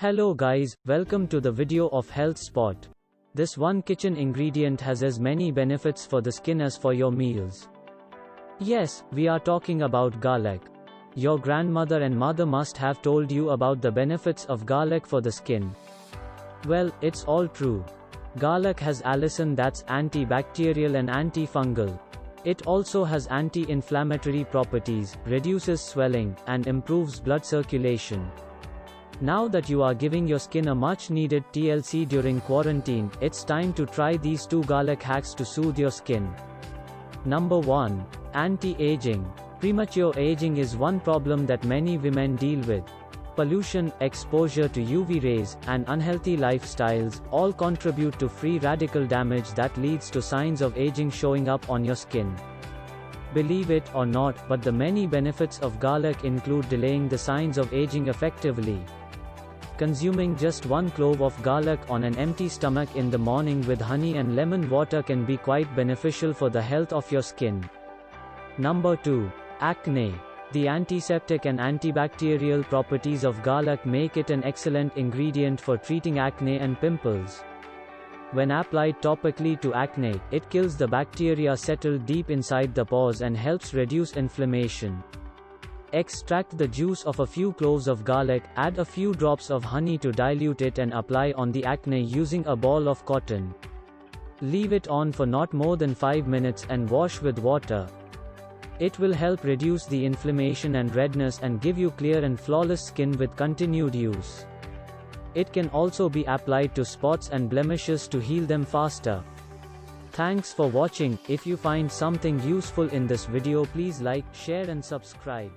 Hello guys, welcome to the video of Health Spot. This one kitchen ingredient has as many benefits for the skin as for your meals. Yes, we are talking about garlic. Your grandmother and mother must have told you about the benefits of garlic for the skin. Well, it's all true. Garlic has allicin that's antibacterial and antifungal. It also has anti-inflammatory properties, reduces swelling, and improves blood circulation. Now that you are giving your skin a much-needed TLC during quarantine, it's time to try these 2 garlic hacks to soothe your skin. Number 1. Anti-aging. Premature aging is one problem that many women deal with. Pollution, exposure to UV rays, and unhealthy lifestyles all contribute to free radical damage that leads to signs of aging showing up on your skin. Believe it or not, but the many benefits of garlic include delaying the signs of aging effectively. Consuming just 1 clove of garlic on an empty stomach in the morning with honey and lemon water can be quite beneficial for the health of your skin. Number 2. Acne. The antiseptic and antibacterial properties of garlic make it an excellent ingredient for treating acne and pimples. When applied topically to acne, it kills the bacteria settled deep inside the pores and helps reduce inflammation. Extract the juice of a few cloves of garlic, add a few drops of honey to dilute it and apply on the acne using a ball of cotton. Leave it on for not more than 5 minutes and wash with water. It will help reduce the inflammation and redness and give you clear and flawless skin with continued use. It can also be applied to spots and blemishes to heal them faster. Thanks for watching. If you find something useful in this video, please like, share and subscribe.